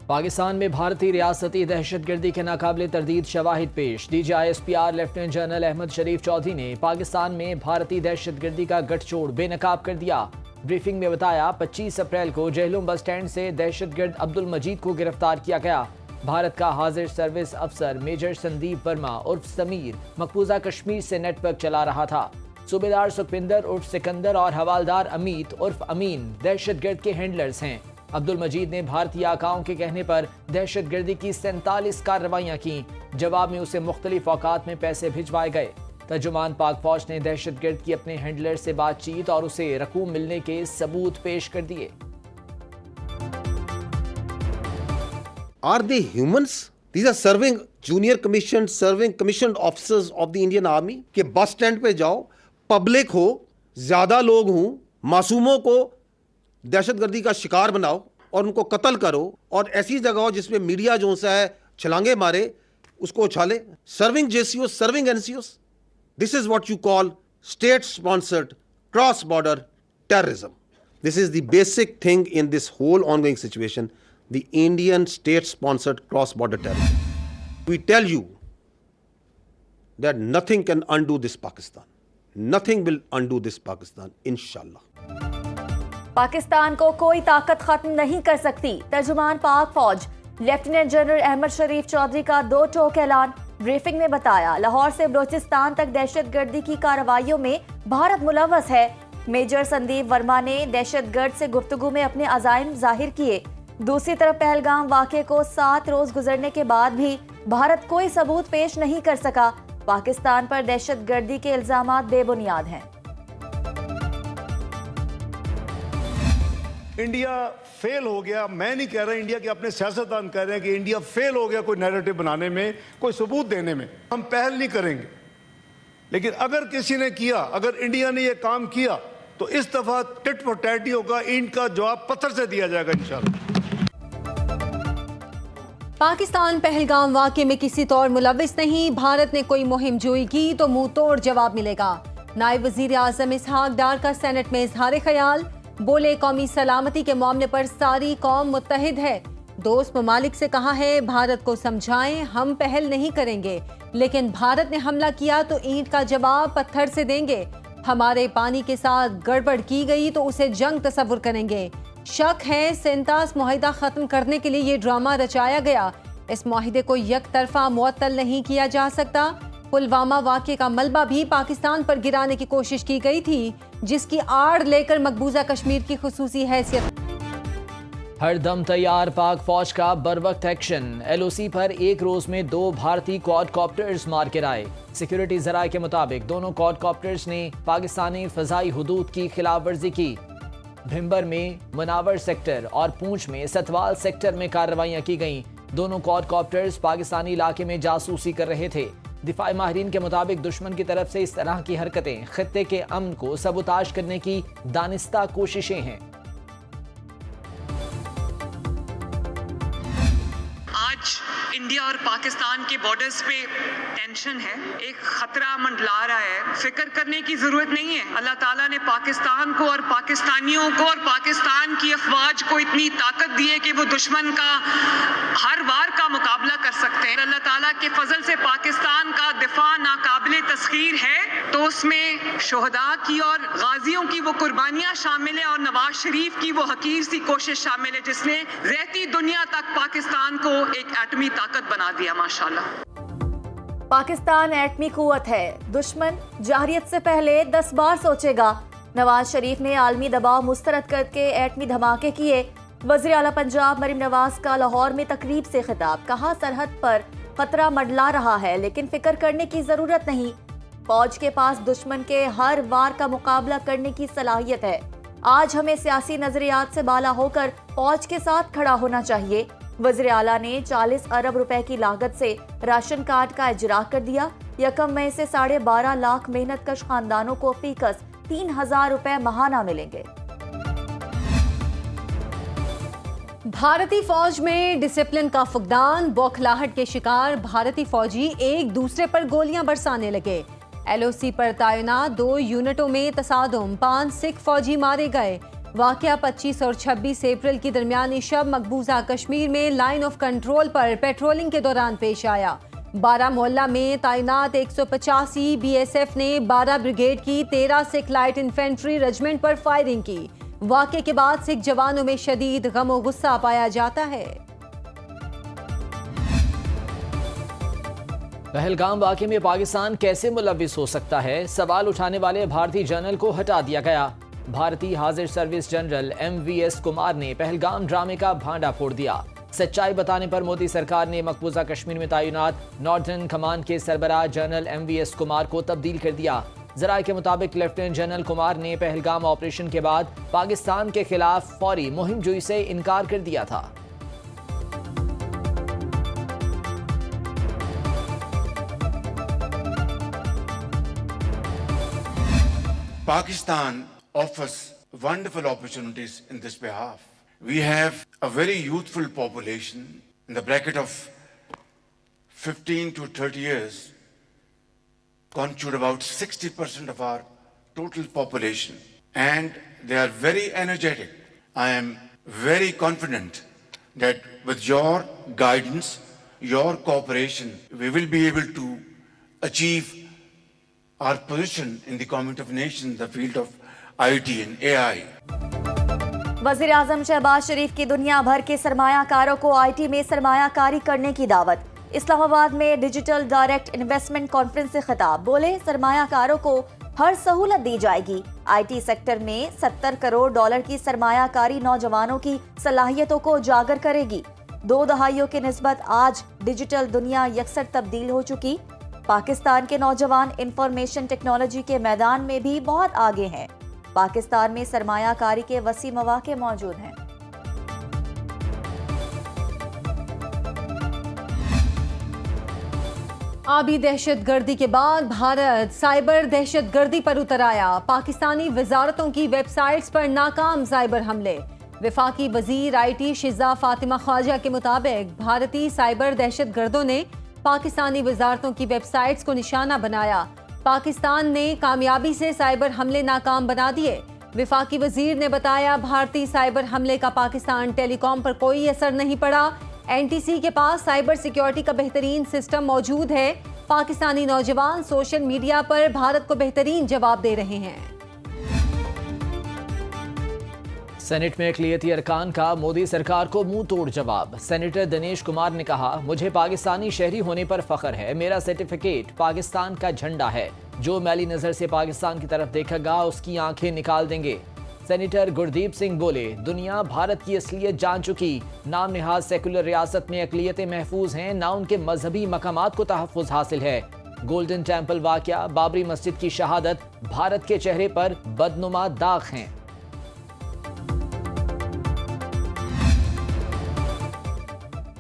पाकिस्तान में भारतीय रियासती दहशतगर्दी के नाकाबिले तरदीद शवाहिद पेश। DGISPR लेफ्टिनेंट जनरल अहमद शरीफ चौधरी ने पाकिस्तान में भारतीय दहशतगर्दी का गठजोड़ बेनकाब कर दिया। ब्रीफिंग में बताया 25 अप्रैल को जहलुम बस स्टैंड से दहशतगर्द अब्दुल मजीद को गिरफ्तार किया गया। भारत का हाजिर सर्विस अफसर मेजर संदीप वर्मा उर्फ समीर मकबूजा कश्मीर से नेटवर्क चला रहा था। सूबेदार सुखविंदर उर्फ सिकंदर और हवालदार अमीत उर्फ अमीन दहशतगर्द के हैंडलर्स हैं। अब्दुल मजीद ने भारतीय आकाओं के कहने पर दहशतगर्दी की 47 कार्रवाइयां की। जवाब में उसे मुख्तलिफ औकात में पैसे भिजवाए गए। तर्जुमान पाक फौज ने दहशतगर्द की अपने हैंडलर से बातचीत और उसे रकूम मिलने के सबूत पेश कर दिए। Are they humans? These are serving commissioned officers of the Indian Army. कि बस स्टैंड पे जाओ, पब्लिक हो, ज्यादा लोग हों, मासूमों को दहशतगर्दी का शिकार बनाओ और उनको कत्ल करो, और ऐसी जगह हो जिसमें मीडिया जो सा है छलांगे मारे, उसको उछाले। Serving JCOs, serving NCOs. This is what you call state-sponsored cross-border terrorism. This is the basic thing in this whole ongoing situation, the Indian state-sponsored cross-border terrorism. We tell you that nothing can undo this Pakistan. Nothing will undo this Pakistan, inshallah. Pakistan को कोई ताकत खत्म नहीं कर सकती। तर्जुमान पाक फौज lieutenant general Ahmad शरीफ चौधरी का दो टोक ऐलान। ब्रीफिंग में बताया लाहौर से बलोचिस्तान तक दहशतगर्दी की कार्रवाइयों में भारत मुलव्वस है। मेजर संदीप वर्मा ने दहशतगर्द से गुफ्तगू में अपने अज़ाइम जाहिर किए। दूसरी तरफ पहलगाम वाक़े को 7 रोज गुजरने के बाद भी भारत कोई सबूत पेश नहीं कर सका। पाकिस्तान पर दहशतगर्दी के इल्जामात बेबुनियाद हैं। इंडिया फेल हो गया। मैं नहीं कह रहा, इंडिया के अपने सियासतदान कह रहे हैं कि इंडिया फेल हो गया कोई नैरेटिव बनाने में, कोई सबूत देने में। हम पहल नहीं करेंगे, लेकिन अगर किसी ने किया, अगर इंडिया ने ये काम किया, तो इस दफा टिट फॉर टैट होगा। इनका जवाब पत्थर से दिया जाएगा इंशाल्लाह। पाकिस्तान पहलगाम वाक़े में किसी तौर मुलव्विस नहीं। भारत ने कोई मुहिम जोई की तो मुंह तोड़ जवाब मिलेगा। नायब वजीर आजम इसहाक डार का सेनेट में इजहार ख्याल। बोले कौमी सलामती के मामले पर सारी कौम मुत्तहिद है। दोस्त ममालिक से कहा है भारत को समझाएं, हम पहल नहीं करेंगे, लेकिन भारत ने हमला किया तो ईंट का जवाब पत्थर से देंगे। हमारे पानी के साथ गड़बड़ की गई तो उसे जंग तस्वुर करेंगे। शक है सेंतास मुआहिदा खत्म करने के लिए ये ड्रामा रचाया गया। इस मुआहिदे को एक तरफा मुअत्तल नहीं किया जा सकता। पुलवामा वाक़े का मलबा भी पाकिस्तान पर गिराने की कोशिश की गई थी, जिसकी आड़ लेकर मकबूजा कश्मीर की खुसूसी हैसियत। हर दम तैयार पाक फौज का बरवक्त एक्शन। LOC पर एक रोज में 2 भारतीय क्वाडकॉप्टर्स मार गिराए आए। सिक्योरिटी जराये के मुताबिक दोनों क्वाडकॉप्टर्स ने पाकिस्तानी फजाई हुदूद की खिलाफ वर्जी की। भिम्बर में मुनावर सेक्टर और पूंछ में सतवाल सेक्टर में कार्रवाइयां की गईं। दोनों क्वाडकॉप्टर्स पाकिस्तानी इलाके में जासूसी कर रहे थे। दिफाई माहिरीन के मुताबिक दुश्मन की तरफ से इस तरह की हरकतें खित्ते के अमन को सबूताज करने की दानिस्ता कोशिशें हैं। आज इंडिया और पाकिस्तान के बॉर्डर्स पे टेंशन है, एक खतरा मंडला रहा है। फिक्र करने की जरूरत नहीं है। अल्लाह ताला ने पाकिस्तान को और पाकिस्तानियों को और पाकिस्तान की अफवाज को इतनी ताकत दी है कि वो दुश्मन का हर वार का मुकाबला कर सकते हैं। अल्लाह ताला के फजल से पाकिस्तान का दिफा नाकाबिले तस्खीर है, तो उसमें शोहदा की और गाजियों की वो कुर्बानियां शामिल है और नवाज शरीफ की वो हकीर सी कोशिश शामिल है, जिसने रहती दुनिया तक पाकिस्तान को एक एटमी ताकत बना दिया। माशाल्लाह पाकिस्तान एटमी कुव्वत है। दुश्मन जाहरियत से पहले 10 बार सोचेगा। नवाज शरीफ ने आलमी दबाव मुस्तरद करके एटमी धमाके किए। वज़ीर आला पंजाब मरीम नवाज का लाहौर में तकरीब से खिताब। कहा सरहद पर खतरा मंडला रहा है, लेकिन फिक्र करने की जरूरत नहीं। फौज के पास दुश्मन के हर वार का मुकाबला करने की सलाहियत है। आज हमें सियासी नजरियात से बाला होकर फौज के साथ खड़ा होना चाहिए। वज़ीर आला ने 40 अरब रुपए की लागत से राशन कार्ड का इजरा कर दिया। 1 मई से 12.5 लाख मेहनतकश खानदानों को फीकस 3000 रुपए माहाना मिलेंगे। भारतीय फौज में डिसिप्लिन का फुकदान। बौखलाहट के शिकार भारतीय फौजी एक दूसरे पर गोलियां बरसाने लगे। LOC पर तैनात 2 यूनिटों में तसादुम, 5 सिख फौजी मारे गए। वाकया 25 और 26 अप्रैल की दरमियानी शब मकबूजा कश्मीर में लाइन ऑफ कंट्रोल पर पेट्रोलिंग के दौरान पेश आया। बारामूला में तैनात 185 BSF ने 12 ब्रिगेड की 13 सिख लाइट इन्फेंट्री रेजिमेंट पर फायरिंग की। वाकये के बाद सिख जवानों में शदीद गम और गुस्सा पाया जाता है। पहलगाम वाक़े में पाकिस्तान कैसे मुलविस हो सकता है? सवाल उठाने वाले भारतीय जनरल को हटा दिया गया। भारतीय हाजिर सर्विस जनरल MVS कुमार ने पहलगाम ड्रामे का भांडा फोड़ दिया। सच्चाई बताने पर मोदी सरकार ने मकबूजा कश्मीर में तैनात नॉर्दर्न कमान के सरबराह जनरल MVS कुमार को तब्दील कर दिया। जराये के मुताबिक लेफ्टिनेंट जनरल कुमार ने पहलगाम ऑपरेशन के बाद पाकिस्तान के खिलाफ फौरी मुहिम जोई से इनकार कर दिया था। Pakistan offers wonderful opportunities in this behalf. We have a very youthful population in the bracket of 15 to 30 years, constitute about 60% of our total population, and they are very energetic. I am very confident that with your guidance, your cooperation, we will be able to achieve our position in the Community of Nations, the field of IT and AI. वज़ीर आज़म शहबाज शरीफ की दुनिया भर के सरमायाकारों को IT में सरमायाकारी करने की दावत। इस्लामाबाद में डिजिटल डायरेक्ट इन्वेस्टमेंट कॉन्फ्रेंस से खिताब। बोले, सरमायाकारों को हर सहूलत दी जाएगी। IT सेक्टर में $70 करोड़ की सरमायाकारी नौजवानों की सलाहियतों को उजागर करेगी। 2 दहाइयों के निस्बत आज डिजिटल दुनिया यकसर तब्दील हो चुकी। पाकिस्तान के नौजवान इंफॉर्मेशन टेक्नोलॉजी के मैदान में भी बहुत आगे हैं। पाकिस्तान में सरमायाकारी के वसी मौके मौजूद हैं। आबी दहशतगर्दी के बाद भारत साइबर दहशतगर्दी पर उतर आया। पाकिस्तानी वजारतों की वेबसाइट्स पर नाकाम साइबर हमले। वफाकी वजीर IT शिजा फातिमा ख्वाजा के मुताबिक भारतीय साइबर दहशतगर्दों ने पाकिस्तानी वजारतों की वेबसाइट्स को निशाना बनाया। पाकिस्तान ने कामयाबी से साइबर हमले नाकाम बना दिए। वफाकी वजीर ने बताया, भारतीय साइबर हमले का पाकिस्तान टेलीकॉम पर कोई असर नहीं पड़ा। NTC के पास साइबर सिक्योरिटी का बेहतरीन सिस्टम मौजूद है। पाकिस्तानी नौजवान सोशल मीडिया पर भारत को बेहतरीन जवाब दे रहे हैं। सेनेट में अक़लियती अरकान का मोदी सरकार को मुंह तोड़ जवाब। सेनेटर दिनेश कुमार ने कहा, मुझे पाकिस्तानी शहरी होने पर फख्र है। मेरा सर्टिफिकेट पाकिस्तान का झंडा है। जो मैली नज़र से पाकिस्तान की तरफ देखेगा उसकी आंखें निकाल देंगे। सेनेटर गुरदीप सिंह बोले, दुनिया भारत की असलियत जान चुकी। नाम निहाज सेकुलर रियासत में अक़लियतें महफूज हैं, ना उनके मजहबी मकामात को तहफ़्फ़ुज़ हासिल है। गोल्डन टेम्पल वाक़या, बाबरी मस्जिद की शहादत भारत के चेहरे पर बदनुमा दाग हैं।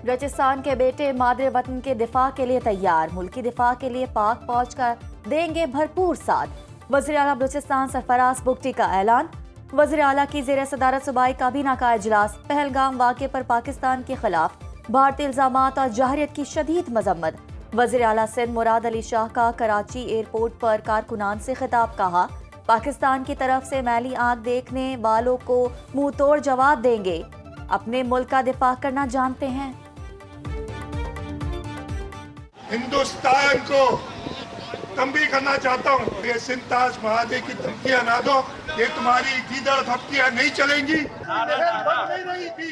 बलूचिस्तान के बेटे मादरे वतन के दिफा के लिए तैयार। मुल्की दिफा के लिए पाक फौज का देंगे भरपूर साथ। वज़ीर आला बलूचिस्तान सरफराज बुगटी का ऐलान। वज़ीर आला की ज़ेर सदारत सूबाई काबीना का इजलास। पहलगाम वाक़े पर पाकिस्तान के खिलाफ भारतीय इल्ज़ामात और जाहिरियत की शदीद मजम्मत। वज़ीर आला सिंध मुराद अली शाह का कराची एयरपोर्ट पर कारकुनान से खिताब। कहा, पाकिस्तान की तरफ से मैली आंख देखने वालों को मुंह तोड़ जवाब देंगे। अपने मुल्क का दिफा करना जानते हैं। हिंदुस्तान को तंबी करना चाहता हूँ, ये सिंताज महादे की धमकियां ना दो। ये तुम्हारी गीदड़ धमकियां नहीं चलेंगी। बन नहीं रही थी,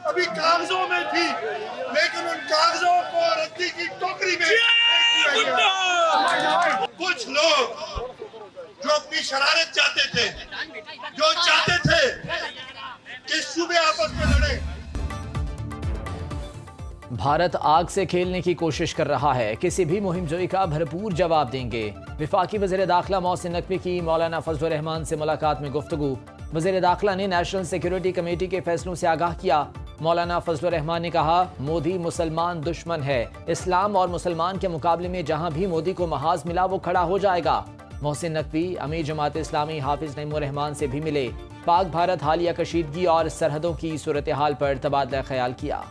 अभी कागजों में थी, लेकिन उन कागजों को रद्दी की टोकरी में फेंक दिया गया। कुछ लोग जो अपनी शरारत चाहते थे, जो चाहते थे कि सूबे आपस में लड़े। भारत आग से खेलने की कोशिश कर रहा है। किसी भी मुहिम जोई का भरपूर जवाब देंगे। वफाकी वज़ीर दाखिला मोहसिन नकवी की मौलाना फजलुर रहमान से मुलाकात में गुफ्तगू। वज़ीर दाखिला ने नेशनल सिक्योरिटी कमेटी के फैसलों से आगाह किया। मौलाना फजलुर रहमान ने कहा, मोदी मुसलमान दुश्मन है। इस्लाम और मुसलमान के मुकाबले में जहां भी मोदी को महाज मिला वो खड़ा हो जाएगा। मोहसिन नकवी अमीर जमात इस्लामी हाफिज नईमुर रहमान से भी मिले। पाक भारत हालिया कशीदगी और सरहदों की सूरत हाल पर तबादला ख्याल किया।